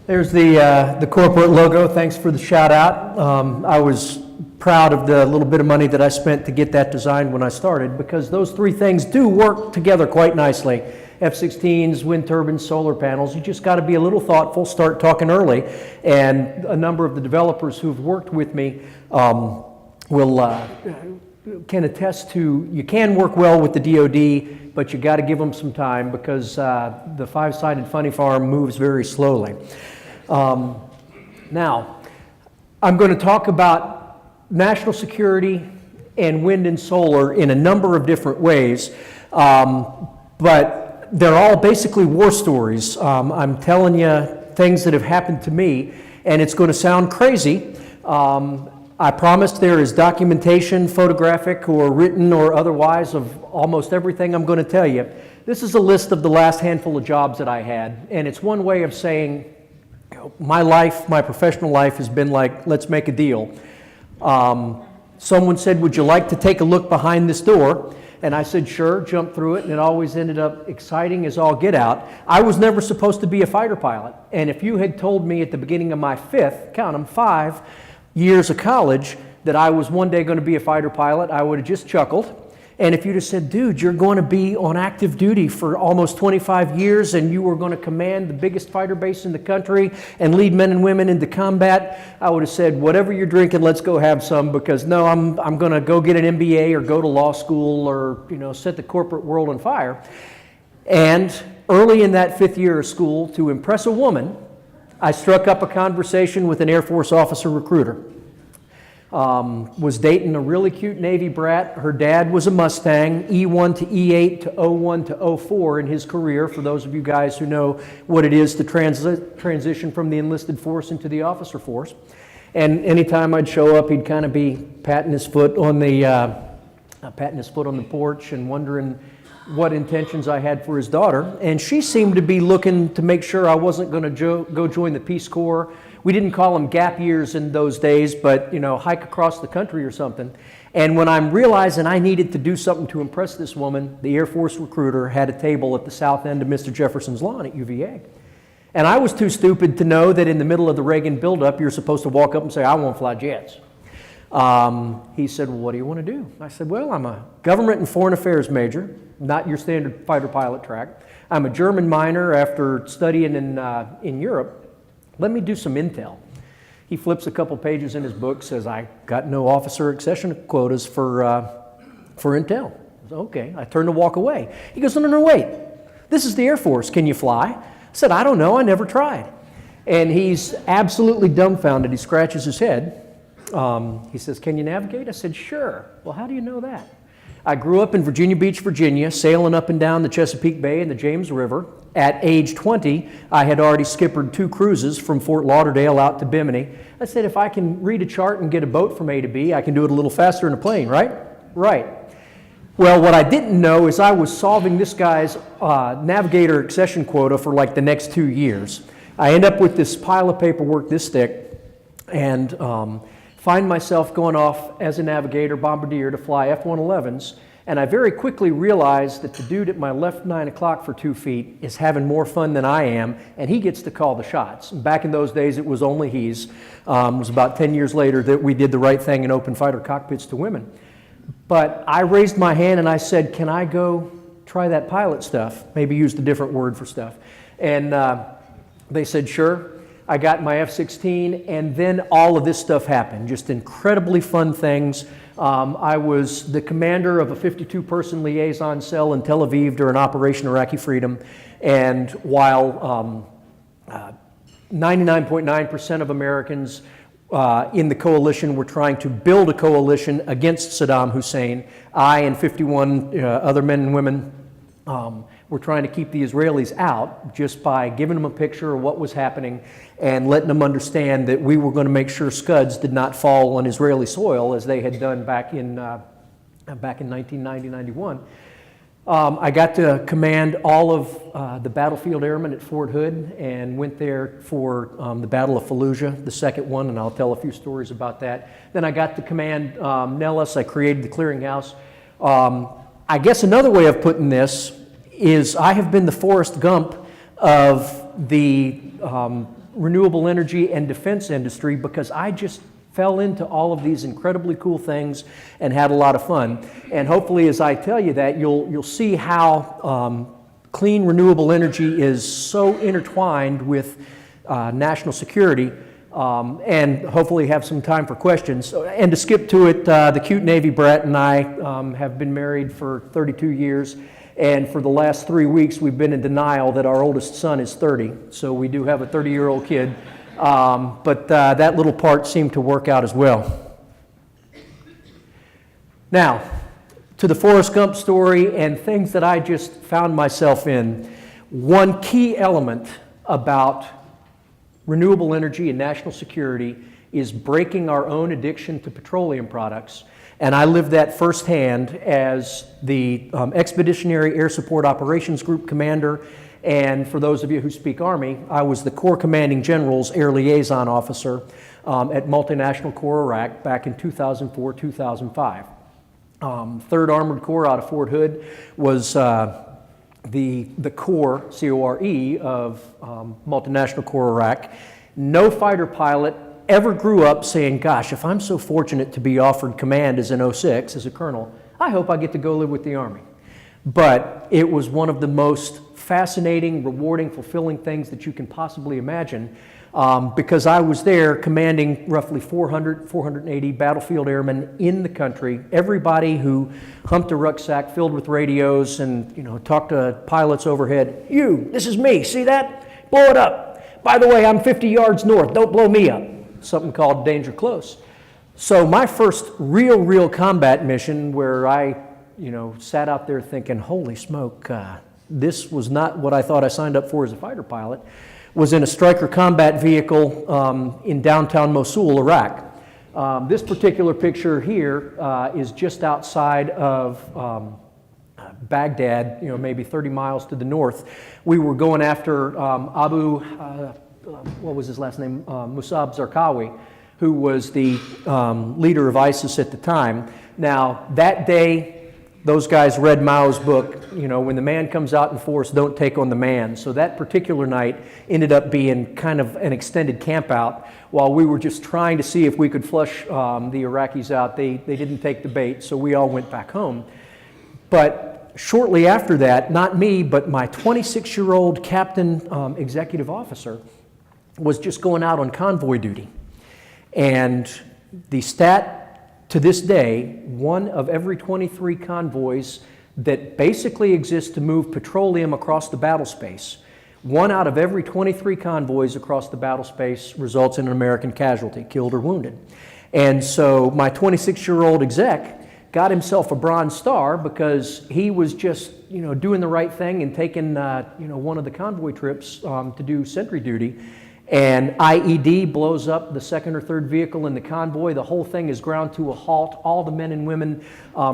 There's the corporate logo. Thanks for the shout out. I was proud of the little bit of money that I spent to get that designed when I started, because those three things do work together quite nicely. F-16s, wind turbines, solar panels. You just got to be a little thoughtful, start talking early, and a number of the developers who've worked with me can attest to you can work well with the DoD, but you got to give them some time, because the five-sided funny farm moves very slowly. Now, I'm going to talk about national security and wind and solar in a number of different ways, but they're all basically war stories. I'm telling you things that have happened to me, and it's going to sound crazy. I promise there is documentation, photographic or written or otherwise, of almost everything I'm going to tell you. This is a list of the last handful of jobs that I had, and it's one way of saying, my life, my professional life has been like, let's make a deal. Someone said, would you like to take a look behind this door? And I said, sure, jumped through it, and it always ended up exciting as all get out. I was never supposed to be a fighter pilot, and if you had told me at the beginning of my 5 years of college that I was one day going to be a fighter pilot, I would have just chuckled. And if you'd have said, dude, you're going to be on active duty for almost 25 years and you were going to command the biggest fighter base in the country and lead men and women into combat, I would have said, whatever you're drinking, let's go have some, because no, I'm going to go get an MBA or go to law school or, set the corporate world on fire. And early in that 5th year of school, to impress a woman, I struck up a conversation with an Air Force officer recruiter. Was dating a really cute Navy brat. Her dad was a Mustang, E1 to E8 to O1 to O4 in his career, for those of you guys who know what it is to transition from the enlisted force into the officer force. And anytime I'd show up, he'd kind of be patting his foot on the porch and wondering what intentions I had for his daughter. And she seemed to be looking to make sure I wasn't going to go join the Peace Corps. We didn't call them gap years in those days, but, hike across the country or something. And when I'm realizing I needed to do something to impress this woman, the Air Force recruiter had a table at the south end of Mr. Jefferson's lawn at UVA. And I was too stupid to know that in the middle of the Reagan buildup, you're supposed to walk up and say, I want to fly jets. He said, well, what do you want to do? I said, well, I'm a government and foreign affairs major, not your standard fighter pilot track. I'm a German minor after studying in Europe. Let me do some intel. He flips a couple pages in his book, says, I got no officer accession quotas for intel. I said, okay. I turned to walk away. He goes, no, wait. This is the Air Force. Can you fly? I said, I don't know. I never tried. And he's absolutely dumbfounded. He scratches his head. He says, can you navigate? I said, sure. Well, how do you know that? I grew up in Virginia Beach, Virginia, sailing up and down the Chesapeake Bay and the James River. At age 20, I had already skippered 2 cruises from Fort Lauderdale out to Bimini. I said, if I can read a chart and get a boat from A to B, I can do it a little faster in a plane, right? Right. Well, what I didn't know is I was solving this guy's navigator accession quota for like the next 2 years. I end up with this pile of paperwork this thick, and find myself going off as a navigator bombardier to fly F-111s, and I very quickly realized that the dude at my left 9 o'clock for 2 feet is having more fun than I am, and he gets to call the shots. And back in those days, it was only he's. It was about 10 years later that we did the right thing and opened fighter cockpits to women. But I raised my hand and I said, can I go try that pilot stuff? Maybe used a different word for stuff. And they said, sure. I got my F-16, and then all of this stuff happened, just incredibly fun things. I was the commander of a 52-person liaison cell in Tel Aviv during Operation Iraqi Freedom, and while 99.9% of Americans in the coalition were trying to build a coalition against Saddam Hussein, I and 51 other men and women were trying to keep the Israelis out just by giving them a picture of what was happening and letting them understand that we were going to make sure Scuds did not fall on Israeli soil as they had done back in 1990-91. I got to command all of the battlefield airmen at Fort Hood and went there for the Battle of Fallujah, the second one, and I'll tell a few stories about that. Then I got to command Nellis. I created the clearinghouse. I guess another way of putting this is I have been the Forrest Gump of the renewable energy and defense industry because I just fell into all of these incredibly cool things and had a lot of fun. And hopefully as I tell you that, you'll see how clean renewable energy is so intertwined with national security, and hopefully have some time for questions. And to skip to it, the cute Navy brat and I have been married for 32 years, and for the last 3 weeks we've been in denial that our oldest son is 30. So we do have a 30-year-old kid, but that little part seemed to work out as well. Now, to the Forrest Gump story and things that I just found myself in. One key element about renewable energy and national security is breaking our own addiction to petroleum products. And I lived that firsthand as the Expeditionary Air Support Operations Group commander. And for those of you who speak Army, I was the Corps Commanding General's Air Liaison Officer at Multinational Corps Iraq back in 2004, 2005. 3rd Armored Corps out of Fort Hood was the Corps, C-O-R-E, of Multinational Corps Iraq. No fighter pilot ever grew up saying, gosh, if I'm so fortunate to be offered command as an 06, as a colonel, I hope I get to go live with the Army. But it was one of the most fascinating, rewarding, fulfilling things that you can possibly imagine, because I was there commanding roughly 400, 480 battlefield airmen in the country, everybody who humped a rucksack filled with radios and talked to pilots overhead. You, this is me, see that? Blow it up. By the way, I'm 50 yards north, don't blow me up. Something called danger close. So my first real combat mission where I sat out there thinking, holy smoke, this was not what I thought I signed up for as a fighter pilot, was in a Stryker combat vehicle in downtown Mosul, Iraq. This particular picture here is just outside of Baghdad, maybe 30 miles to the north. We were going after what was his last name? Musab Zarqawi, who was the leader of ISIS at the time. Now, that day, those guys read Mao's book, when the man comes out in force, don't take on the man. So that particular night ended up being kind of an extended camp out while we were just trying to see if we could flush the Iraqis out. They didn't take the bait, so we all went back home. But shortly after that, not me, but my 26-year-old captain executive officer was just going out on convoy duty. And the stat to this day, 1 of every 23 convoys that basically exist to move petroleum across the battle space, 1 out of every 23 convoys across the battle space results in an American casualty, killed or wounded. And so my 26-year-old exec got himself a Bronze Star because he was just, doing the right thing and taking, one of the convoy trips to do sentry duty. And IED blows up the 2nd or 3rd vehicle in the convoy. The whole thing is ground to a halt. All the men and women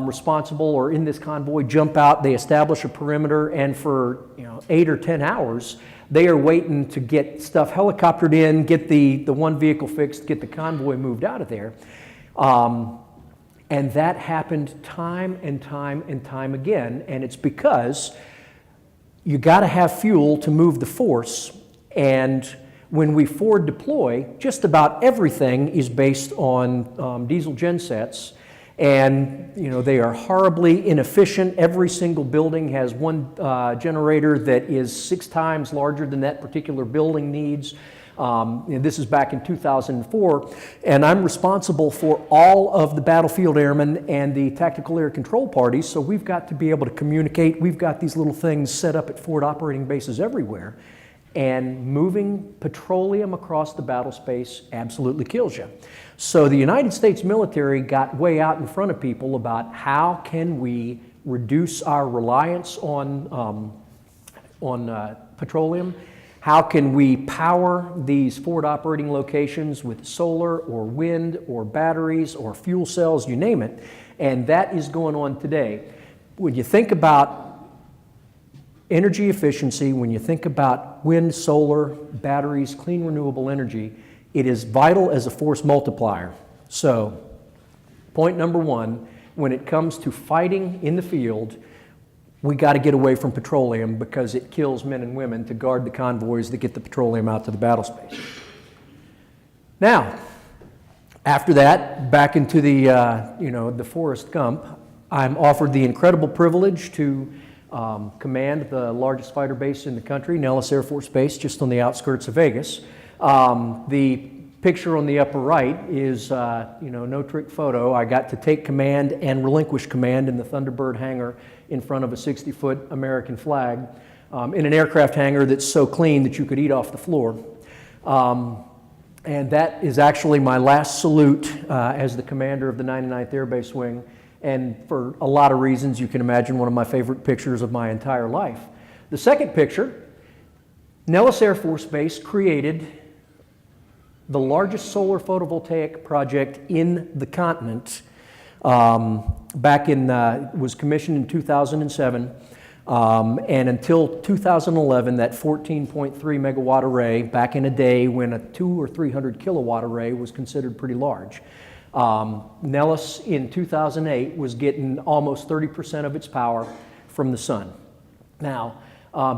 responsible or in this convoy jump out. They establish a perimeter, and for 8 or 10 hours, they are waiting to get stuff helicoptered in, get the one vehicle fixed, get the convoy moved out of there. And that happened time and time and time again. And it's because you got to have fuel to move the force. And when we forward deploy, just about everything is based on diesel gensets, and they are horribly inefficient. Every single building has one generator that is 6 times larger than that particular building needs. This is back in 2004, and I'm responsible for all of the battlefield airmen and the tactical air control parties, so we've got to be able to communicate. We've got these little things set up at forward operating bases everywhere. And moving petroleum across the battle space absolutely kills you. So the United States military got way out in front of people about how can we reduce our reliance on petroleum. How can we power these forward operating locations with solar or wind or batteries or fuel cells, you name it. And that is going on today. When you think about energy efficiency, when you think about wind, solar, batteries, clean renewable energy, it is vital as a force multiplier. So, point number 1, when it comes to fighting in the field, we got to get away from petroleum because it kills men and women to guard the convoys that get the petroleum out to the battle space. Now, after that, back into the, the Forrest Gump, I'm offered the incredible privilege to command the largest fighter base in the country, Nellis Air Force Base, just on the outskirts of Vegas. The picture on the upper right is, no trick photo. I got to take command and relinquish command in the Thunderbird hangar in front of a 60-foot American flag in an aircraft hangar that's so clean that you could eat off the floor. And that is actually my last salute as the commander of the 99th Air Base Wing. And for a lot of reasons, you can imagine one of my favorite pictures of my entire life. The second picture, Nellis Air Force Base created the largest solar photovoltaic project in the continent. Was commissioned in 2007. And until 2011, that 14.3 megawatt array, back in a day when a 200 or 300 kilowatt array was considered pretty large. Nellis in 2008 was getting almost 30% of its power from the sun. Now,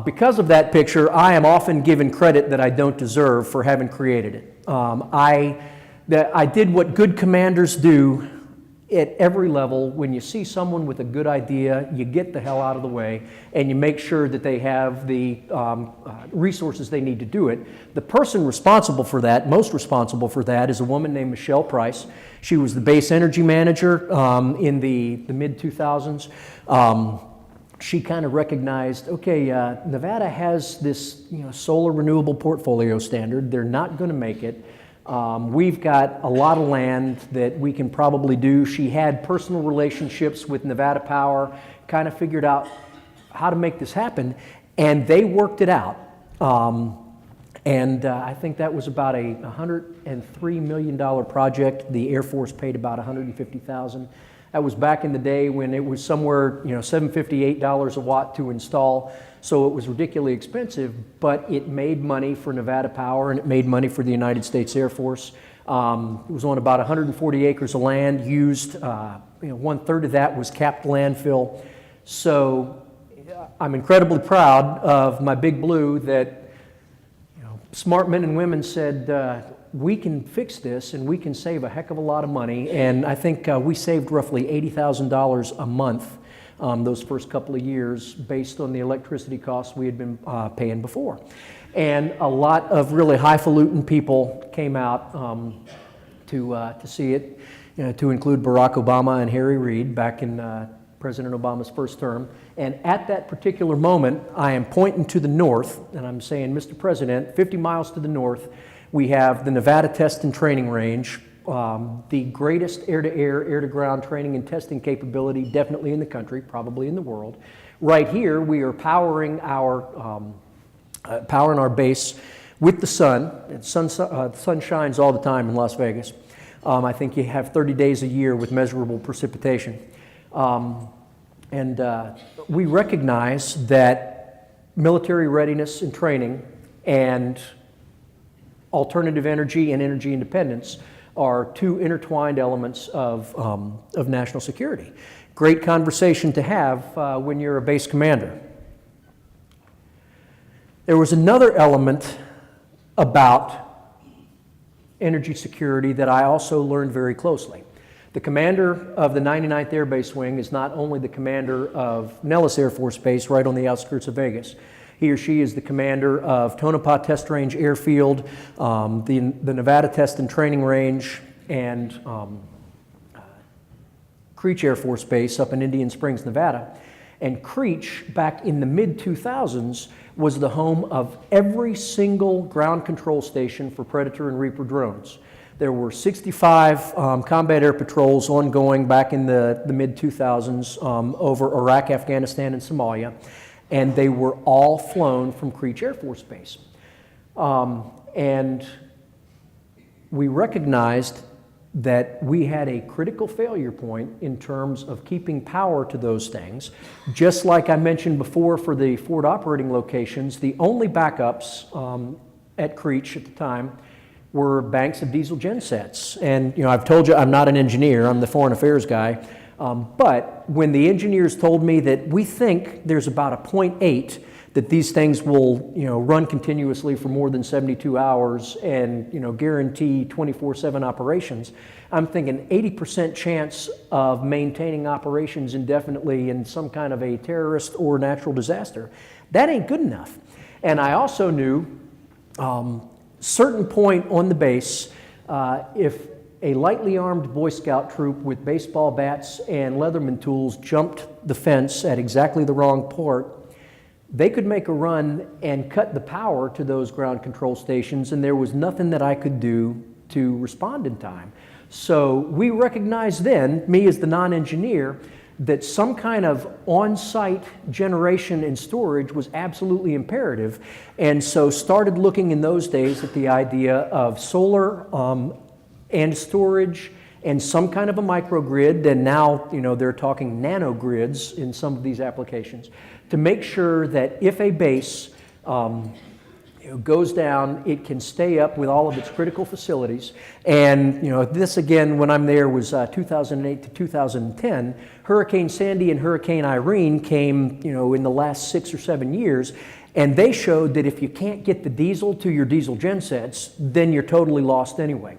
because of that picture, I am often given credit that I don't deserve for having created it. I did what good commanders do at every level. When you see someone with a good idea, you get the hell out of the way and you make sure that they have the resources they need to do it. The person responsible for that, most responsible for that, is a woman named Michelle Price. She was the base energy manager in the mid-2000s. She kind of recognized, okay, Nevada has this solar renewable portfolio standard. They're not going to make it. We've got a lot of land that we can probably do. She had personal relationships with Nevada Power, kind of figured out how to make this happen, and they worked it out. I think that was about a $103 million project. The Air Force paid about $150,000. That was back in the day when it was somewhere, $7.58 a watt to install. So it was ridiculously expensive, but it made money for Nevada Power and it made money for the United States Air Force. It was on about 140 acres of land used. 1/3 of that was capped landfill. So I'm incredibly proud of my Big Blue that smart men and women said, we can fix this and we can save a heck of a lot of money. And I think we saved roughly $80,000 a month those first couple of years based on the electricity costs we had been paying before. And a lot of really highfalutin people came out to see it, to include Barack Obama and Harry Reid back in President Obama's first term. And at that particular moment, I am pointing to the north and I'm saying, Mr. President, 50 miles to the north, we have the Nevada Test and Training Range, the greatest air-to-air, air-to-ground training and testing capability definitely in the country, probably in the world. Right here, we are powering our base with the sun. The sun shines all the time in Las Vegas. I think you have 30 days a year with measurable precipitation. We recognize that military readiness and training and alternative energy and energy independence are two intertwined elements of national security. Great conversation to have when you're a base commander. There was another element about energy security that I also learned very closely. The commander of the 99th Air Base Wing is not only the commander of Nellis Air Force Base right on the outskirts of Vegas. He or she is the commander of Tonopah Test Range Airfield, the Nevada Test and Training Range, and Creech Air Force Base up in Indian Springs, Nevada. And Creech, back in the mid-2000s, was the home of every single ground control station for Predator and Reaper drones. There were 65 combat air patrols ongoing back in the mid-2000s over Iraq, Afghanistan, and Somalia. And they were all flown from Creech Air Force Base. And we recognized that we had a critical failure point in terms of keeping power to those things. Just like I mentioned before for the forward operating locations, the only backups at Creech at the time were banks of diesel gensets. And I've told you I'm not an engineer, I'm the foreign affairs guy. But when the engineers told me that we think there's about a 0.8 that these things will, run continuously for more than 72 hours and, guarantee 24/7 operations, I'm thinking 80% chance of maintaining operations indefinitely in some kind of a terrorist or natural disaster. That ain't good enough. And I also knew certain point on the base, if a lightly armed Boy Scout troop with baseball bats and Leatherman tools jumped the fence at exactly the wrong part, they could make a run and cut the power to those ground control stations, and there was nothing that I could do to respond in time. So we recognized then, me as the non-engineer, that some kind of on-site generation and storage was absolutely imperative, and so started looking in those days at the idea of solar and storage and some kind of a microgrid, and now they're talking nanogrids in some of these applications, to make sure that if a base goes down, it can stay up with all of its critical facilities. And this again, when I'm there, was 2008 to 2010. Hurricane Sandy and Hurricane Irene came in the last 6 or 7 years, and they showed that if you can't get the diesel to your diesel gensets, then you're totally lost anyway.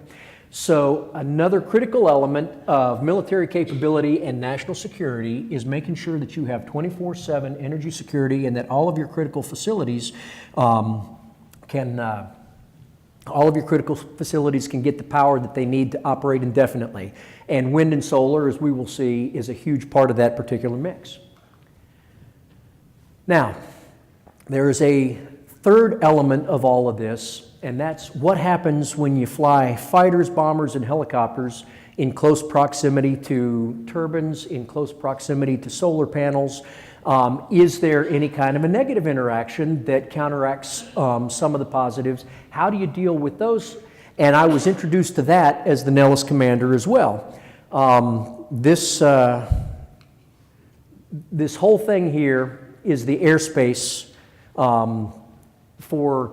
So another critical element of military capability and national security is making sure that you have 24/7 energy security and that all of your critical facilities can get the power that they need to operate indefinitely. And wind and solar, as we will see, is a huge part of that particular mix. Now, there is a third element of all of this, and that's what happens when you fly fighters, bombers, and helicopters in close proximity to turbines, in close proximity to solar panels. Is there any kind of a negative interaction that counteracts some of the positives? How do you deal with those? And I was introduced to that as the Nellis commander as well. This whole thing here is the airspace for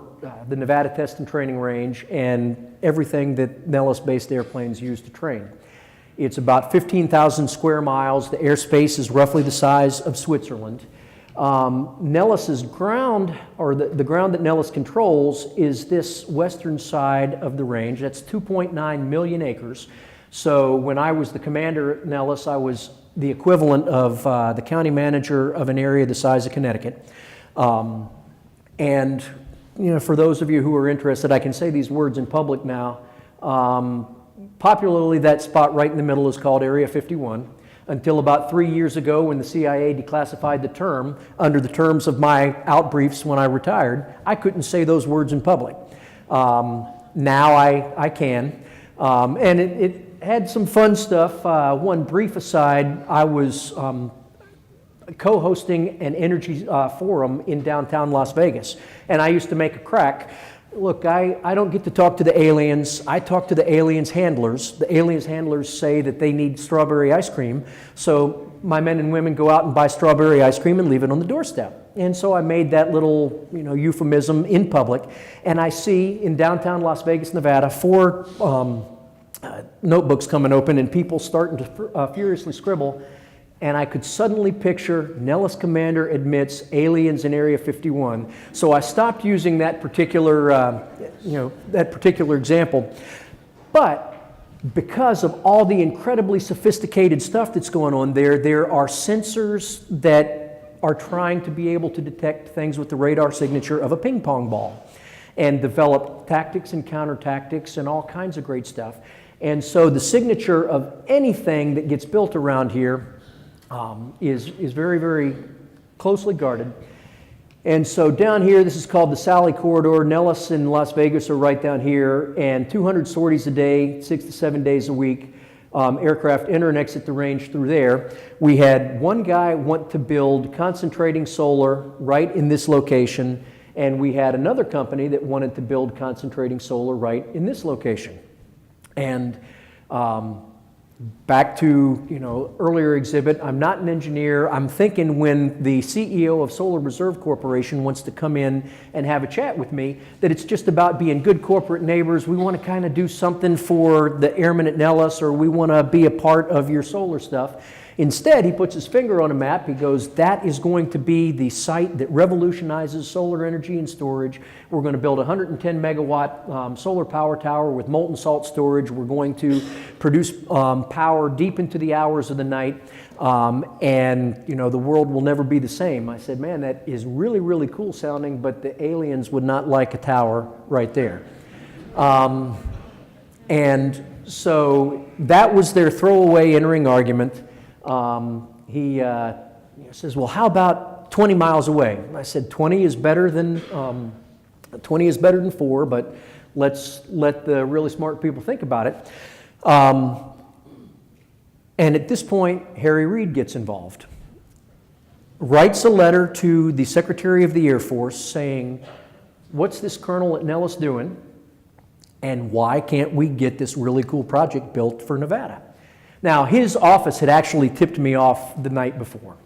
the Nevada Test and Training Range and everything that Nellis-based airplanes use to train. It's about 15,000 square miles. The airspace is roughly the size of Switzerland. Nellis's ground, or the ground that Nellis controls, is this western side of the range. That's 2.9 million acres. So when I was the commander at Nellis, I was the equivalent of the county manager of an area the size of Connecticut. And for those of you who are interested, I can say these words in public now. Popularly, that spot right in the middle is called Area 51. Until about 3 years ago, when the CIA declassified the term, under the terms of my outbriefs when I retired, I couldn't say those words in public. Now I can. And it had some fun stuff. One brief aside, I was co-hosting an energy forum in downtown Las Vegas, and I used to make a crack. Look, I don't get to talk to the aliens. I talk to the aliens' handlers. The aliens' handlers say that they need strawberry ice cream, so my men and women go out and buy strawberry ice cream and leave it on the doorstep. And so I made that little euphemism in public, and I see in downtown Las Vegas, Nevada, 4 notebooks coming open and people starting to furiously scribble. And I could suddenly picture Nellis commander admits aliens in Area 51. So I stopped using that particular, example. But because of all the incredibly sophisticated stuff that's going on there are sensors that are trying to be able to detect things with the radar signature of a ping pong ball and develop tactics and counter tactics and all kinds of great stuff. And so the signature of anything that gets built around here is very, very closely guarded. And so down here, this is called the Sally Corridor. Nellis and Las Vegas are right down here, and 200 sorties a day, 6 to 7 days a week. Aircraft enter and exit the range through there. We had one guy want to build concentrating solar right in this location, and we had another company that wanted to build concentrating solar right in this location. And back to earlier exhibit, I'm not an engineer. I'm thinking when the CEO of Solar Reserve Corporation wants to come in and have a chat with me, that it's just about being good corporate neighbors. We want to kind of do something for the airmen at Nellis, or we want to be a part of your solar stuff. Instead, he puts his finger on a map. He goes, that is going to be the site that revolutionizes solar energy and storage. We're going to build a 110 megawatt solar power tower with molten salt storage. We're going to produce power deep into the hours of the night. And the world will never be the same. I said, man, that is really, really cool sounding, but the aliens would not like a tower right there. And so that was their throwaway entering argument. He says, well, how about 20 miles away? I said, 20 is better than 4, but let's let the really smart people think about it. And at this point, Harry Reid gets involved. Writes a letter to the Secretary of the Air Force saying, what's this colonel at Nellis doing? And why can't we get this really cool project built for Nevada? Now, his office had actually tipped me off the night before.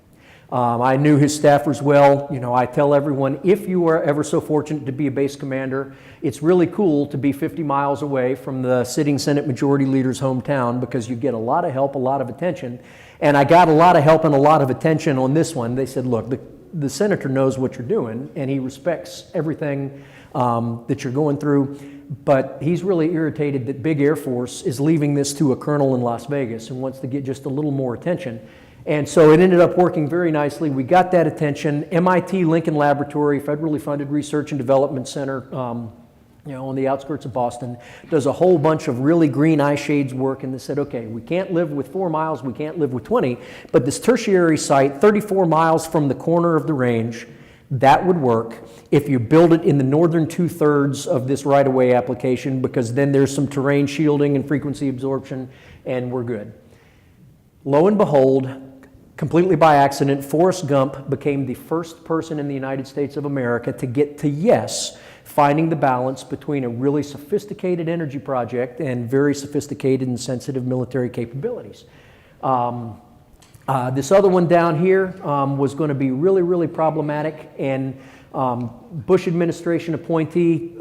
I knew his staffers well. I tell everyone, if you are ever so fortunate to be a base commander, it's really cool to be 50 miles away from the sitting Senate Majority Leader's hometown because you get a lot of help, a lot of attention. And I got a lot of help and a lot of attention on this one. They said, look, the senator knows what you're doing, and he respects everything that you're going through. But he's really irritated that Big Air Force is leaving this to a colonel in Las Vegas and wants to get just a little more attention. And so it ended up working very nicely. We got that attention. MIT Lincoln Laboratory, federally funded research and development center, on the outskirts of Boston, does a whole bunch of really green eye shades work. And they said, okay, we can't live with 4 miles, we can't live with 20, but this tertiary site, 34 miles from the corner of the range, that would work if you build it in the northern 2/3 of this right-of-way application, because then there's some terrain shielding and frequency absorption, and we're good. Lo and behold, completely by accident, Forrest Gump became the first person in the United States of America to get to yes, finding the balance between a really sophisticated energy project and very sophisticated and sensitive military capabilities. This other one down here was going to be really, really problematic, and Bush administration appointee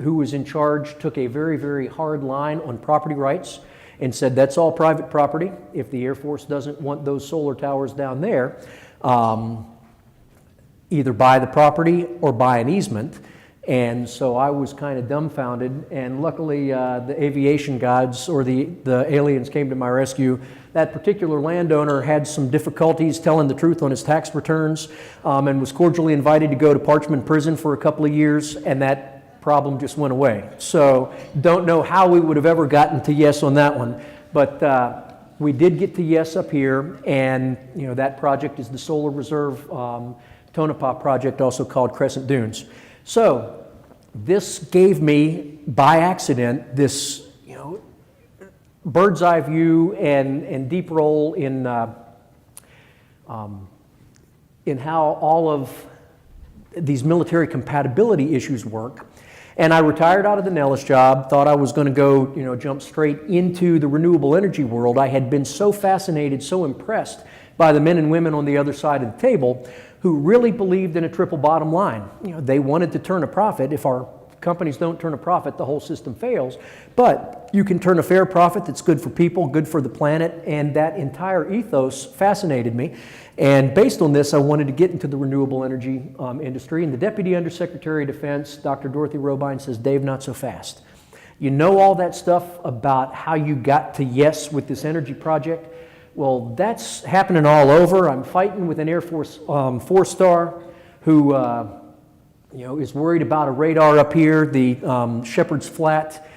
who was in charge took a very, very hard line on property rights and said that's all private property. If the Air Force doesn't want those solar towers down there, either buy the property or buy an easement. And so I was kind of dumbfounded, and luckily the aviation gods or the aliens came to my rescue. That particular landowner had some difficulties telling the truth on his tax returns and was cordially invited to go to Parchman Prison for a couple of years, and that problem just went away. So don't know how we would have ever gotten to yes on that one, but we did get to yes up here, and that project is the Solar Reserve Tonopah project, also called Crescent Dunes. So this gave me, by accident, this bird's eye view and deep role in how all of these military compatibility issues work. And I retired out of the Nellis job, thought I was going to go, jump straight into the renewable energy world. I had been so fascinated, so impressed by the men and women on the other side of the table who really believed in a triple bottom line. They wanted to turn a profit. If our companies don't turn a profit, the whole system fails. But you can turn a fair profit that's good for people, good for the planet, and that entire ethos fascinated me. And based on this, I wanted to get into the renewable energy industry. And the Deputy Undersecretary of Defense, Dr. Dorothy Robine, says, Dave, not so fast. You know all that stuff about how you got to yes with this energy project? Well, that's happening all over. I'm fighting with an Air Force 4-star who is worried about a radar up here, the Shepherd's Flat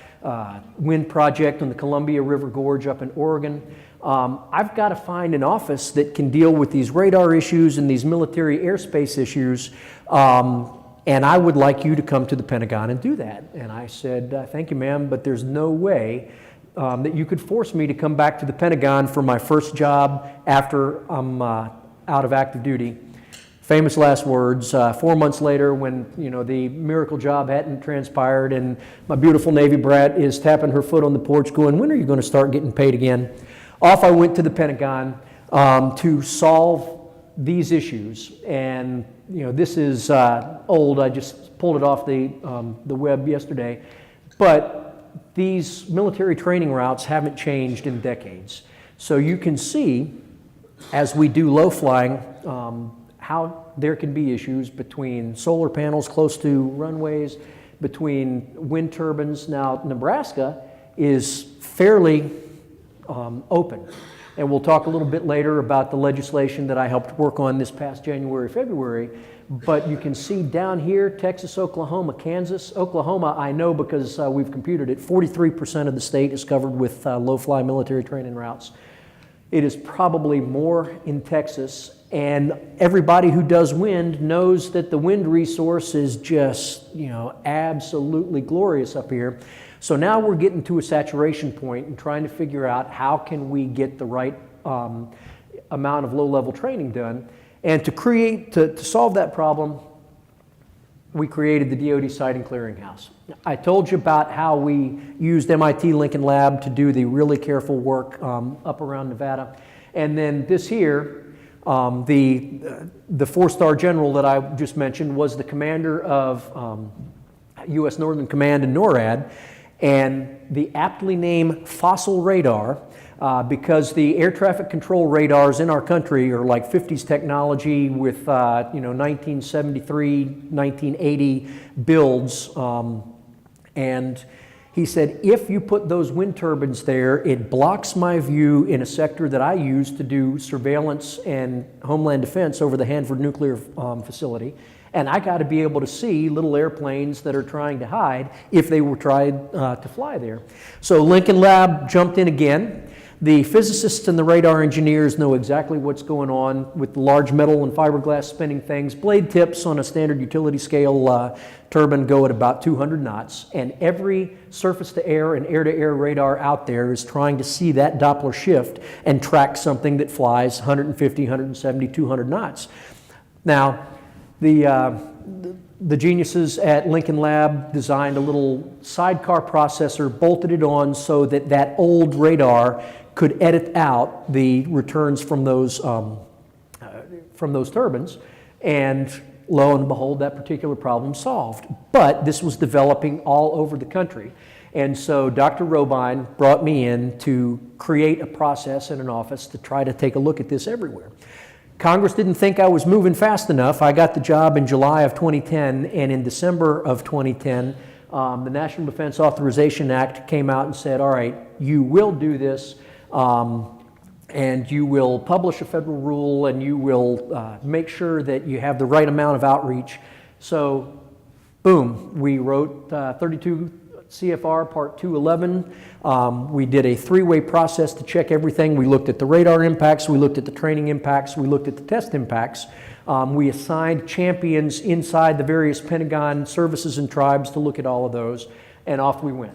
wind project on the Columbia River Gorge up in Oregon. I've got to find an office that can deal with these radar issues and these military airspace issues, and I would like you to come to the Pentagon and do that. And I said, thank you, ma'am, but there's no way that you could force me to come back to the Pentagon for my first job after I'm out of active duty. Famous last words. 4 months later, when the miracle job hadn't transpired, and my beautiful Navy brat is tapping her foot on the porch, going, "When are you going to start getting paid again?" Off I went to the Pentagon to solve these issues. And this is old. I just pulled it off the web yesterday, but these military training routes haven't changed in decades. So you can see as we do low flying, how there can be issues between solar panels close to runways, between wind turbines. Now, Nebraska is fairly open. And we'll talk a little bit later about the legislation that I helped work on this past January, February. But you can see down here, Texas, Oklahoma, Kansas. Oklahoma, I know because we've computed it, 43% of the state is covered with low-fly military training routes. It is probably more in Texas, and everybody who does wind knows that the wind resource is just, absolutely glorious up here. So now we're getting to a saturation point and trying to figure out how can we get the right amount of low-level training done. And to solve that problem, we created the DoD Siting Clearinghouse. I told you about how we used MIT Lincoln Lab to do the really careful work up around Nevada. And then this here, the four-star general that I just mentioned was the commander of U.S. Northern Command and NORAD, and the aptly named fossil radar, because the air traffic control radars in our country are like 50s technology with 1973, 1980 builds. And he said, if you put those wind turbines there, it blocks my view in a sector that I use to do surveillance and homeland defense over the Hanford nuclear facility. And I got to be able to see little airplanes that are trying to hide if they were tried to fly there. So Lincoln Lab jumped in again. The physicists and the radar engineers know exactly what's going on with the large metal and fiberglass spinning things. Blade tips on a standard utility scale turbine go at about 200 knots. And every surface-to-air and air-to-air radar out there is trying to see that Doppler shift and track something that flies 150, 170, 200 knots. Now, the geniuses at Lincoln Lab designed a little sidecar processor, bolted it on so that that old radar could edit out the returns from those turbines, and lo and behold, that particular problem solved. But this was developing all over the country. And so Dr. Robine brought me in to create a process in an office to try to take a look at this everywhere. Congress didn't think I was moving fast enough. I got the job in July of 2010, and in December of 2010, the National Defense Authorization Act came out and said, all right, you will do this, and you will publish a federal rule, and you will make sure that you have the right amount of outreach. So, boom, we wrote 32 CFR Part 211. We did a three-way process to check everything. We looked at the radar impacts, we looked at the training impacts, we looked at the test impacts. We assigned champions inside the various Pentagon services and tribes to look at all of those, and off we went.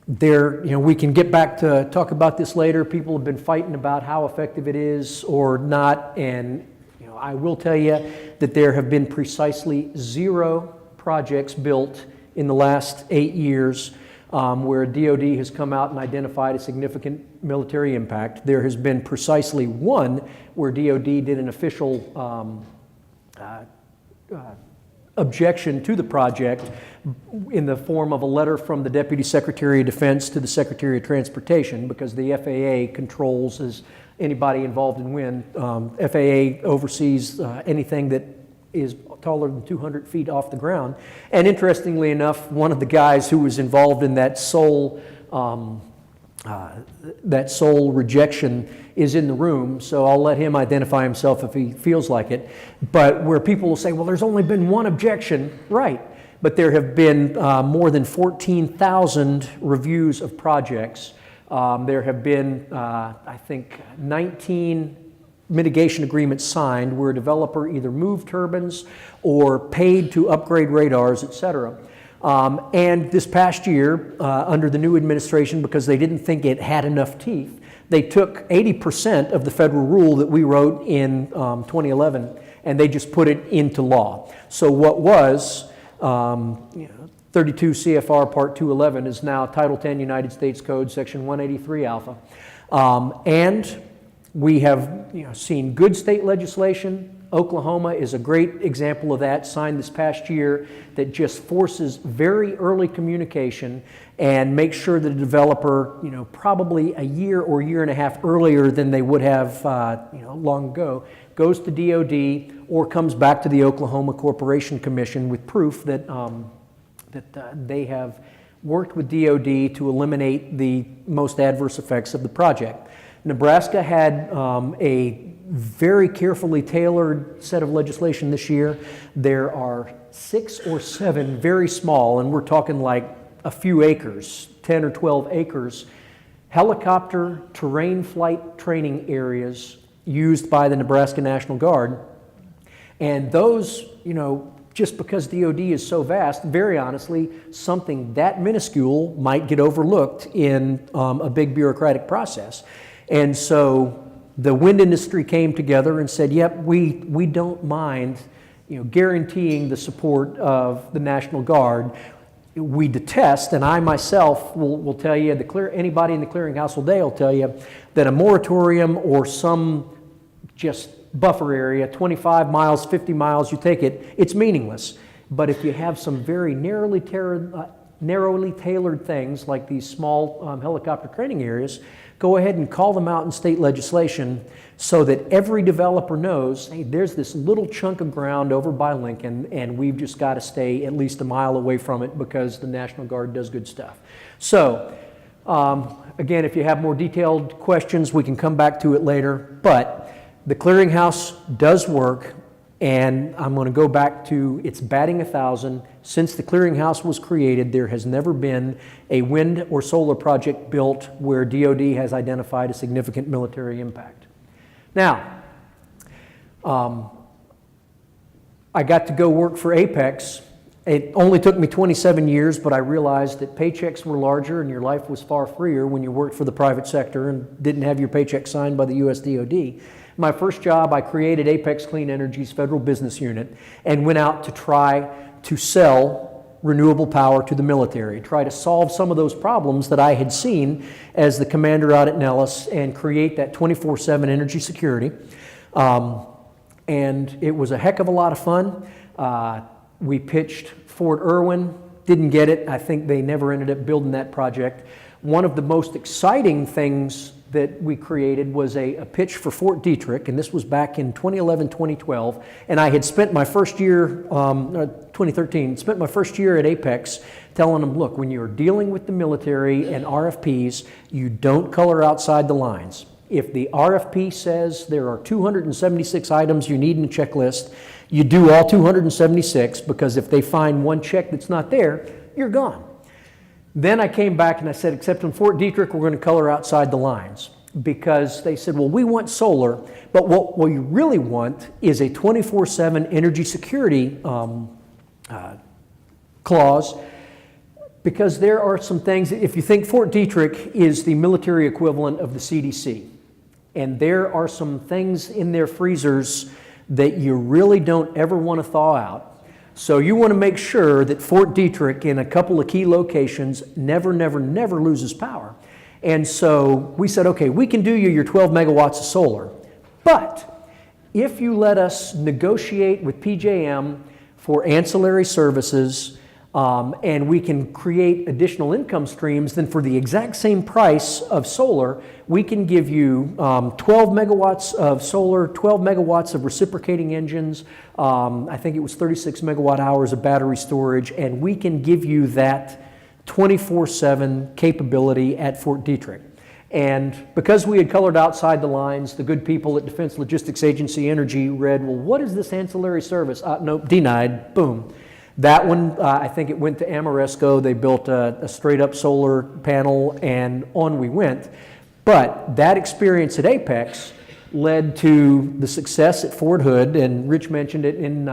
We can get back to talk about this later. People have been fighting about how effective it is or not, and I will tell you that there have been precisely 0 projects built in the last 8 years where DoD has come out and identified a significant military impact. There has been precisely 1 where DoD did an official objection to the project in the form of a letter from the Deputy Secretary of Defense to the Secretary of Transportation, because the FAA controls, as anybody involved in wind, FAA oversees anything that is taller than 200 feet off the ground. And interestingly enough, one of the guys who was involved in that sole rejection is in the room, so I'll let him identify himself if he feels like it. But where people will say, well, there's only been 1 objection, right, but there have been more than 14,000 reviews of projects. There have been, I think, 19 mitigation agreements signed where a developer either moved turbines or paid to upgrade radars, et cetera. And this past year, under the new administration, because they didn't think it had enough teeth, they took 80% of the federal rule that we wrote in 2011, and they just put it into law. So what was 32 CFR Part 211 is now Title 10 United States Code, Section 183 Alpha. And we have seen good state legislation Oklahoma is a great example of that, signed this past year, that just forces very early communication and makes sure that a developer, probably a year or year and a half earlier than they would have, long ago, goes to DOD or comes back to the Oklahoma Corporation Commission with proof that they have worked with DOD to eliminate the most adverse effects of the project. Nebraska had a very carefully tailored set of legislation this year. There are 6 or 7 very small, and we're talking like a few acres, 10 or 12 acres, helicopter terrain flight training areas used by the Nebraska National Guard. And those, just because DOD is so vast, very honestly, something that minuscule might get overlooked in a big bureaucratic process. And so the wind industry came together and said, yep, we don't mind guaranteeing the support of the National Guard. We detest, and I myself will tell you, anybody in the clearinghouse all day will tell you, that a moratorium or some just buffer area, 25 miles, 50 miles, you take it, it's meaningless. But if you have some very narrowly tailored things like these small helicopter training areas, go ahead and call them out in state legislation so that every developer knows, hey, there's this little chunk of ground over by Lincoln and we've just got to stay at least a mile away from it because the National Guard does good stuff. So, again, if you have more detailed questions, we can come back to it later, but the clearinghouse does work, and I'm going to go back to its batting 1,000. Since the clearinghouse was created, there has never been a wind or solar project built where DOD has identified a significant military impact. Now, I got to go work for Apex. It only took me 27 years, but I realized that paychecks were larger and your life was far freer when you worked for the private sector and didn't have your paycheck signed by the US DOD. My first job, I created Apex Clean Energy's federal business unit and went out to try to sell renewable power to the military, try to solve some of those problems that I had seen as the commander out at Nellis and create that 24/7 energy security. And it was a heck of a lot of fun. We pitched Fort Irwin, didn't get it. I think they never ended up building that project. One of the most exciting things that we created was a pitch for Fort Detrick, and this was back in 2011, 2012, and I had spent my first year, 2013, spent my first year at Apex telling them, look, when you're dealing with the military and RFPs, you don't color outside the lines. If the RFP says there are 276 items you need in a checklist, you do all 276, because if they find one check that's not there, you're gone. Then I came back and I said, except in Fort Detrick, we're going to color outside the lines. Because they said, well, we want solar, but what we really want is a 24/7 energy security clause, because there are some things, if you think Fort Detrick is the military equivalent of the CDC, and there are some things in their freezers that you really don't ever want to thaw out. So you want to make sure that Fort Detrick in a couple of key locations never loses power. And so we said, okay, we can do you your 12 megawatts of solar, but if you let us negotiate with PJM for ancillary services and we can create additional income streams, then for the exact same price of solar, we can give you 12 megawatts of solar, 12 megawatts of reciprocating engines, I think it was 36 megawatt hours of battery storage, and we can give you that 24/7 capability at Fort Detrick. And because we had colored outside the lines, the good people at Defense Logistics Agency Energy read, well, what is this ancillary service? Nope, denied, boom. That one, I think it went to Amoresco. They built a straight up solar panel and on we went. But that experience at Apex led to the success at Fort Hood, and Rich mentioned it in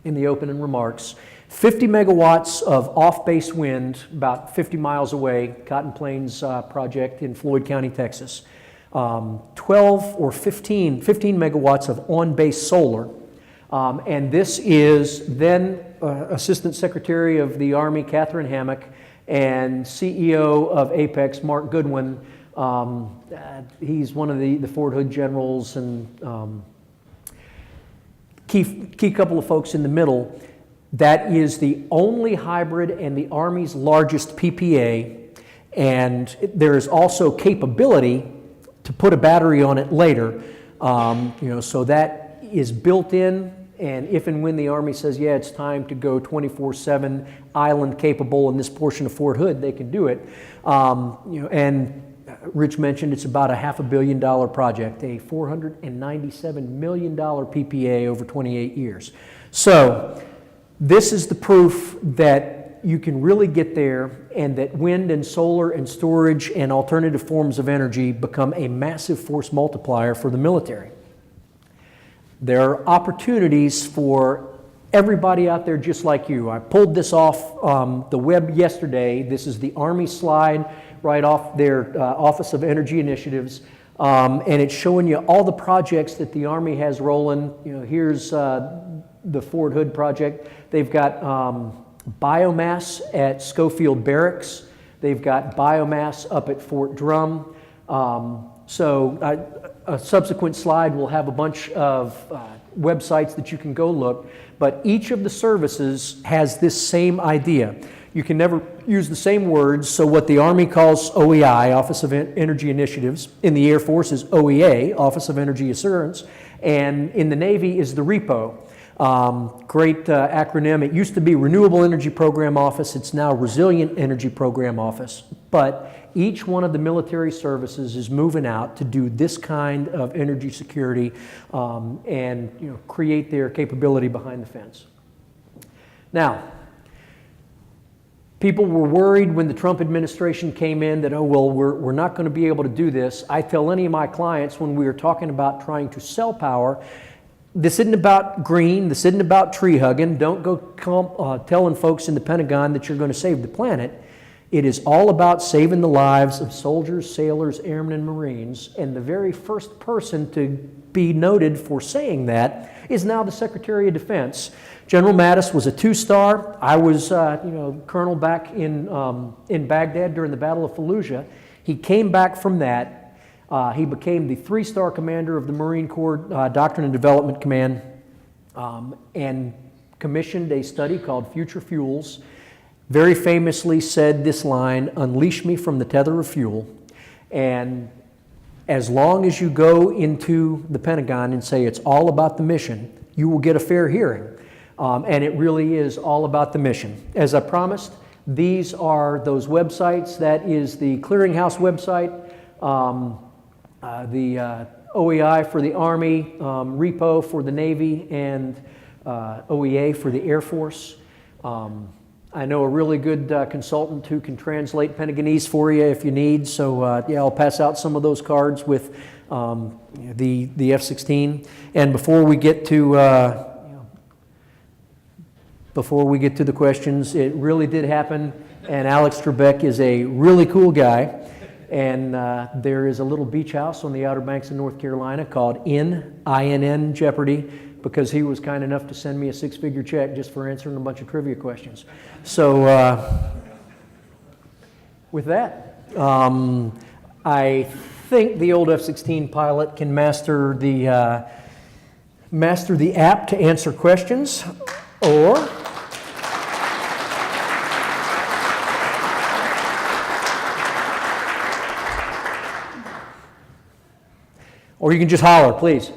the opening remarks. 50 megawatts of off-base wind about 50 miles away, Cotton Plains project in Floyd County, Texas. 12 or 15 megawatts of on-base solar. And this is then Assistant Secretary of the Army, Catherine Hammock, and CEO of Apex, Mark Goodwin. He's one of the Fort Hood generals, and key couple of folks in the middle, that is the only hybrid and the Army's largest PPA, and there is also capability to put a battery on it later. So that is built in, and if and when the Army says, yeah, it's time to go 24/7 island capable in this portion of Fort Hood, they can do it. And Rich mentioned it's about a $500 million project, a $497 million PPA over 28 years. So this is the proof that you can really get there, and that wind and solar and storage and alternative forms of energy become a massive force multiplier for the military. There are opportunities for everybody out there just like you. I pulled this off the web yesterday. This is the Army slide right off their Office of Energy Initiatives, and it's showing you all the projects that the Army has rolling. Here's the Fort Hood project. They've got biomass at Schofield Barracks. They've got biomass up at Fort Drum. A subsequent slide will have a bunch of websites that you can go look, but each of the services has this same idea. You can never use the same words, so what the Army calls OEI, Office of Energy Initiatives, in the Air Force is OEA, Office of Energy Assurance, and in the Navy is the REPO. Great acronym. It used to be Renewable Energy Program Office. It's now Resilient Energy Program Office. But each one of the military services is moving out to do this kind of energy security and create their capability behind the fence. Now, people were worried when the Trump administration came in that, we're not going to be able to do this. I tell any of my clients when we are talking about trying to sell power, this isn't about green, this isn't about tree hugging. Don't go telling folks in the Pentagon that you're going to save the planet. It is all about saving the lives of soldiers, sailors, airmen, and Marines. And the very first person to be noted for saying that is now the Secretary of Defense. General Mattis was a 2-star. I was, colonel back in Baghdad during the Battle of Fallujah. He came back from that. He became the 3-star commander of the Marine Corps Doctrine and Development Command, and commissioned a study called Future Fuels. Very famously said this line, "Unleash me from the tether of fuel." And as long as you go into the Pentagon and say it's all about the mission, you will get a fair hearing. And it really is all about the mission. As I promised, these are those websites. That is the Clearinghouse website, the OEI for the Army, REPO for the Navy, and OEA for the Air Force. I know a really good consultant who can translate Pentagonese for you if you need. So I'll pass out some of those cards with the F-16. And before we get to the questions, it really did happen. And Alex Trebek is a really cool guy. And there is a little beach house on the Outer Banks of North Carolina called INN Jeopardy, because he was kind enough to send me a 6-figure check just for answering a bunch of trivia questions. So with that, I think the old F-16 pilot can master the app to answer questions, or you can just holler, please.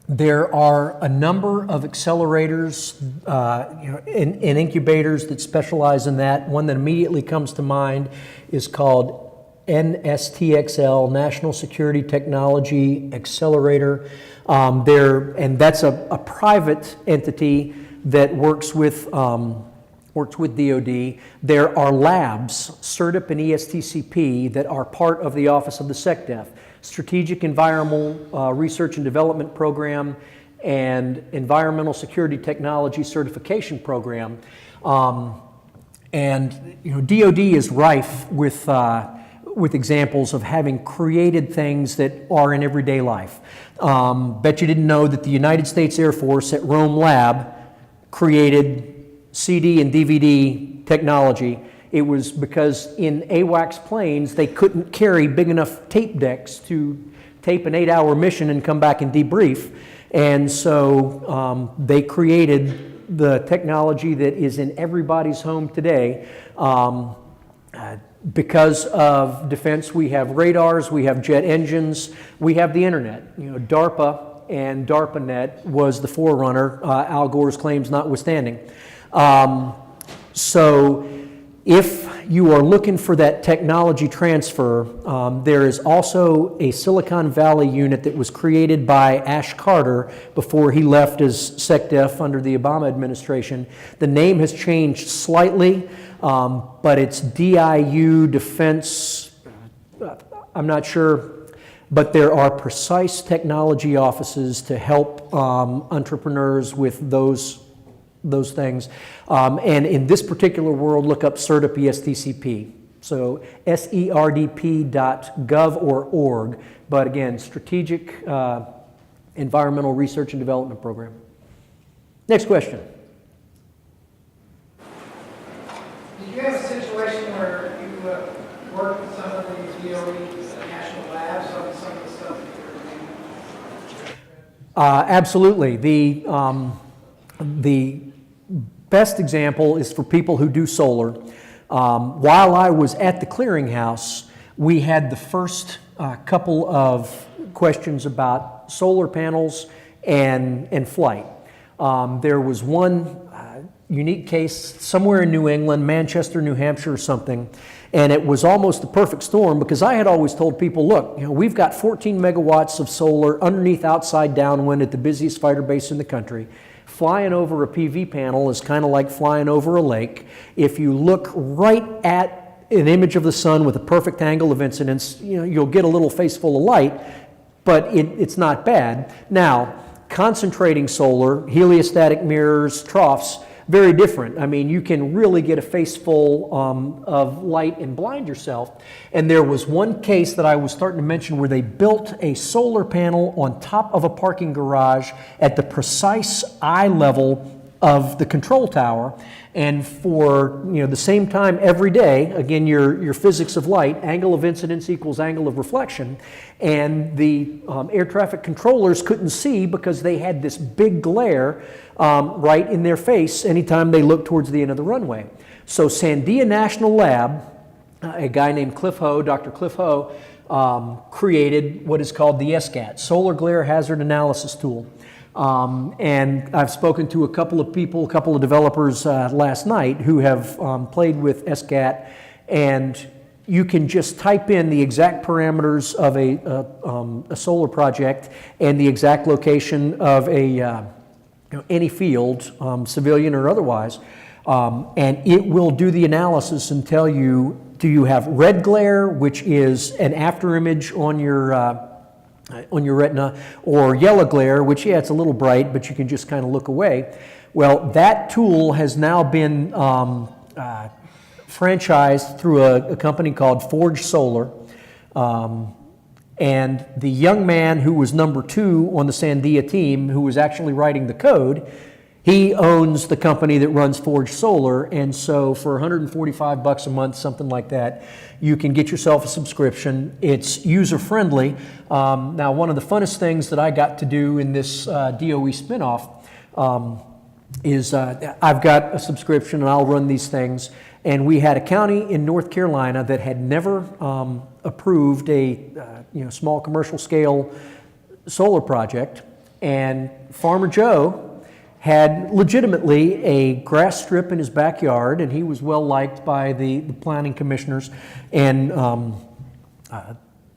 There are a number of accelerators and incubators that specialize in that. One that immediately comes to mind is called NSTXL, National Security Technology Accelerator. And that's a private entity that works with DoD. There are labs, CERTIP and ESTCP, that are part of the Office of the SecDef. Strategic Environmental Research and Development Program and Environmental Security Technology Certification Program. And DoD is rife with examples of having created things that are in everyday life. Bet you didn't know that the United States Air Force at Rome Lab created CD and DVD technology. It was because in AWACS planes, they couldn't carry big enough tape decks to tape an 8-hour mission and come back and debrief. And so they created the technology that is in everybody's home today. Because of defense, we have radars, we have jet engines, we have the internet. You know, DARPA and DARPANet was the forerunner, Al Gore's claims notwithstanding. So if you are looking for that technology transfer, there is also a Silicon Valley unit that was created by Ash Carter before he left as SecDef under the Obama administration. The name has changed slightly, but it's DIU Defense, I'm not sure, but there are precise technology offices to help entrepreneurs with those things. And in this particular world, look up CERDP ESTCP. So SERDP.gov or org. But again, Strategic Environmental Research and Development Program. Next question. Did you have a situation where you worked with some of these DOE national labs on some of the stuff that you were doing? Absolutely. The best example is for people who do solar. While I was at the clearinghouse, we had the first couple of questions about solar panels and flight. There was one unique case somewhere in New England, Manchester, New Hampshire or something, and it was almost the perfect storm because I had always told people, look, we've got 14 megawatts of solar underneath outside downwind at the busiest fighter base in the country. Flying over a PV panel is kind of like flying over a lake. If you look right at an image of the sun with a perfect angle of incidence, you'll get a little face full of light, but it's not bad. Now, concentrating solar, heliostatic mirrors, troughs, very different. I mean, you can really get a face full of light and blind yourself. And there was one case that I was starting to mention where they built a solar panel on top of a parking garage at the precise eye level of the control tower. And for the same time every day, again, your physics of light, angle of incidence equals angle of reflection, and the air traffic controllers couldn't see because they had this big glare right in their face anytime they looked towards the end of the runway. So Sandia National Lab, a guy named Cliff Ho, Dr. Cliff Ho, created what is called the SGAT, Solar Glare Hazard Analysis Tool. And I've spoken to a couple of people, a couple of developers last night who have played with SGAT, and you can just type in the exact parameters of a solar project and the exact location of any field, civilian or otherwise, and it will do the analysis and tell you, do you have red glare, which is an after image on your retina, or yellow glare, which, yeah, it's a little bright, but you can just kind of look away. Well, that tool has now been franchised through a company called Forge Solar. And the young man who was number 2 on the Sandia team, who was actually writing the code, he owns the company that runs Forge Solar, and so for $145 a month, something like that, you can get yourself a subscription. It's user-friendly. Now, one of the funnest things that I got to do in this DOE spinoff is I've got a subscription and I'll run these things. And we had a county in North Carolina that had never approved a small commercial scale solar project, and Farmer Joe had legitimately a grass strip in his backyard, and he was well liked by the planning commissioners. And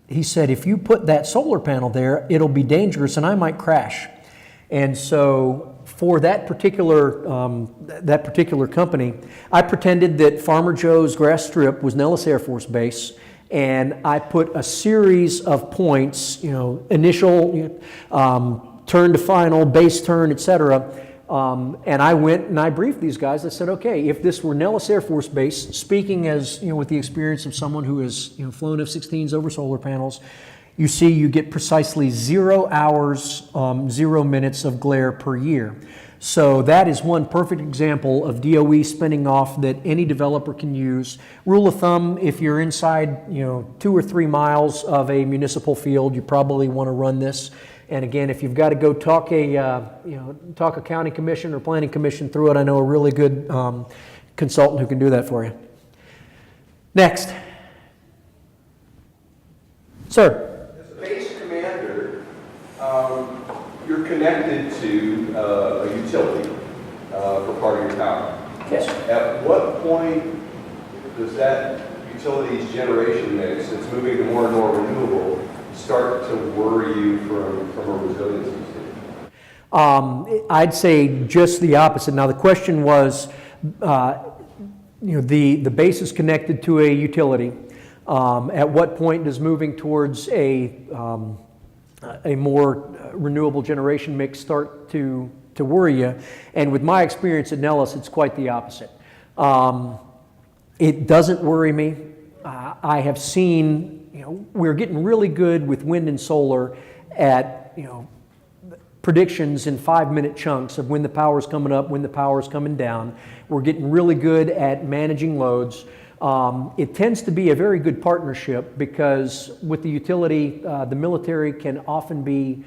he said, if you put that solar panel there, it'll be dangerous and I might crash. And so for that particular company, I pretended that Farmer Joe's grass strip was Nellis Air Force Base, and I put a series of points, initial, turn to final, base turn, etc. And I went and I briefed these guys. I said, okay, if this were Nellis Air Force Base, speaking as, with the experience of someone who has, flown F-16s over solar panels, you get precisely 0 hours, 0 minutes of glare per year. So that is one perfect example of DOE spinning off that any developer can use. Rule of thumb, if you're inside, 2 or 3 miles of a municipal field, you probably want to run this. And again, if you've got to go talk talk a county commission or planning commission through it, I know a really good consultant who can do that for you. Next. Sir. As a base commander, you're connected to a utility for part of your power. Yes. At what point does that utility's generation mix, that's moving to more and more renewable, start to worry you from a resiliency standpoint? I'd say just the opposite. Now the question was, the base is connected to a utility. At what point does moving towards a more renewable generation mix start to worry you? And with my experience at Nellis, it's quite the opposite. It doesn't worry me. I have seen, we're getting really good with wind and solar at, predictions in 5-minute chunks of when the power's coming up, when the power's coming down. We're getting really good at managing loads. It tends to be a very good partnership because with the utility, the military can often be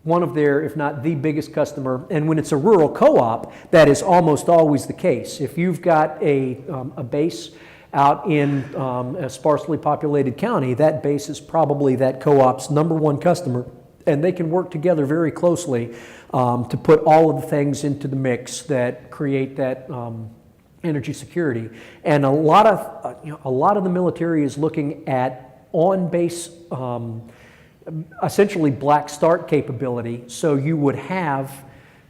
one of their, if not the biggest customer. And when it's a rural co-op, that is almost always the case. If you've got a base out in a sparsely populated county, that base is probably that co-op's #1 customer. And they can work together very closely to put all of the things into the mix that create that energy security. And a lot of the military is looking at on-base, essentially black start capability. So you would have,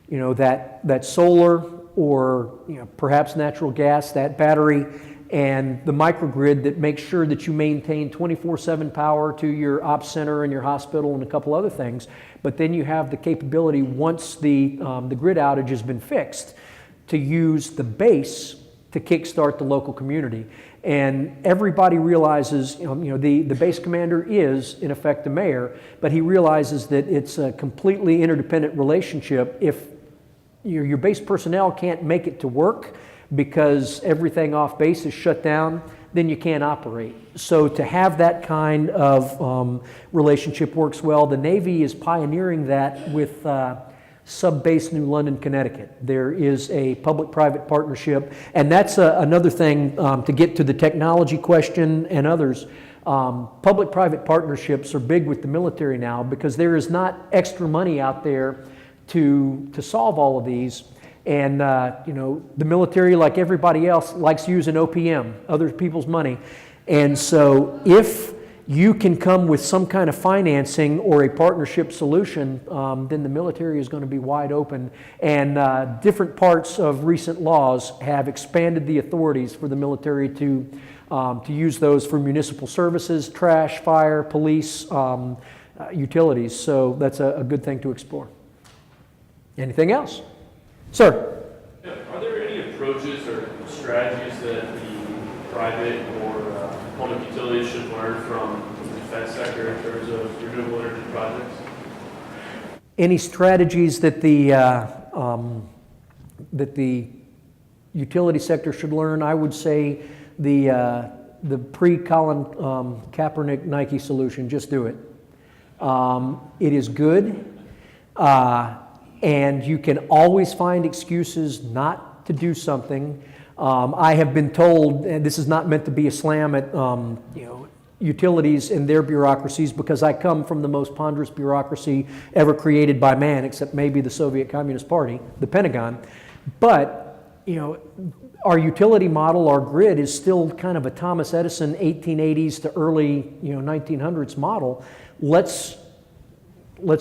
that solar or perhaps natural gas, that battery, and the microgrid that makes sure that you maintain 24/7 power to your ops center and your hospital and a couple other things. But then you have the capability, once the grid outage has been fixed, to use the base to kickstart the local community. And everybody realizes, the base commander is, in effect, the mayor, but he realizes that it's a completely interdependent relationship. If your base personnel can't make it to work, because everything off base is shut down, then you can't operate. So to have that kind of relationship works well. The Navy is pioneering that with Sub-Base New London, Connecticut. There is a public-private partnership, and that's another thing to get to the technology question and others. Public-private partnerships are big with the military now because there is not extra money out there to solve all of these. And, the military, like everybody else, likes using OPM, other people's money. And so if you can come with some kind of financing or a partnership solution, then the military is going to be wide open. And different parts of recent laws have expanded the authorities for the military to use those for municipal services, trash, fire, police, utilities. So that's a good thing to explore. Anything else? Sir? Yeah, are there any approaches or strategies that the private or public utilities should learn from the defense sector in terms of renewable energy projects? Any strategies that the utility sector should learn? I would say the pre-Colin Kaepernick Nike solution, just do it. It is good. And you can always find excuses not to do something. I have been told, and this is not meant to be a slam at utilities and their bureaucracies, because I come from the most ponderous bureaucracy ever created by man, except maybe the Soviet Communist Party, the Pentagon. But our utility model, our grid, is still kind of a Thomas Edison 1880s to early 1900s model. Let's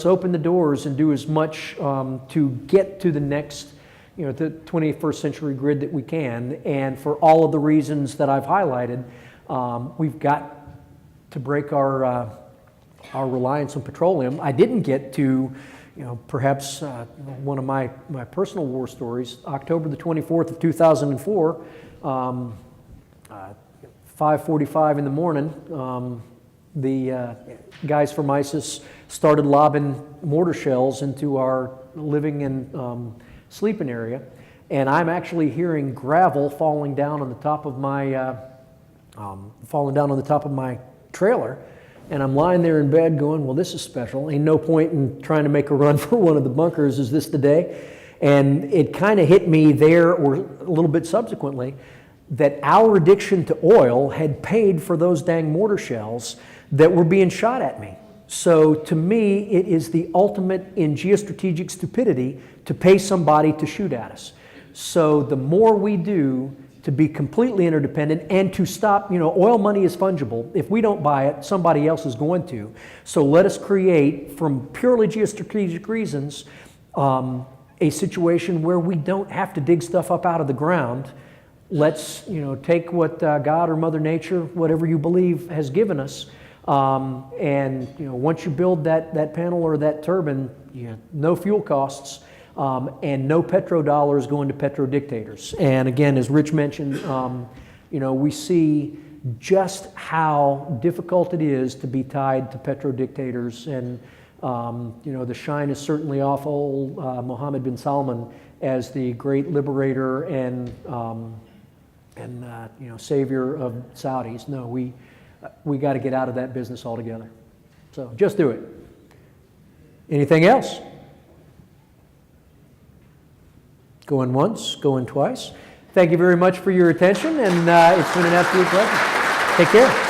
open the doors and do as much to get to the next, the 21st century grid that we can. And for all of the reasons that I've highlighted, we've got to break our reliance on petroleum. I didn't get to, perhaps one of my personal war stories. October the 24th of 2004, 5:45 in the morning. The guys from ISIS started lobbing mortar shells into our living and sleeping area, and I'm actually hearing gravel falling down on the top of my trailer, And I'm lying there in bed going, well, this is special. Ain't no point in trying to make a run for one of the bunkers. Is this the day? And it kind of hit me there, or a little bit subsequently, that our addiction to oil had paid for those dang mortar shells that were being shot at me. So to me, it is the ultimate in geostrategic stupidity to pay somebody to shoot at us. So the more we do to be completely interdependent and to stop, oil money is fungible. If we don't buy it, somebody else is going to. So let us create, from purely geostrategic reasons, a situation where we don't have to dig stuff up out of the ground. Let's, take what God or Mother Nature, whatever you believe, has given us. And once you build that panel or that turbine, no fuel costs. And no petrodollars going to petrodictators. And again, as Rich mentioned, we see just how difficult it is to be tied to petrodictators. And, the shine is certainly off old Mohammed bin Salman as the great liberator and savior of Saudis. No, we got to get out of that business altogether. So just do it. Anything else? Going once, going twice. Thank you very much for your attention, and it's been an absolute pleasure. Take care.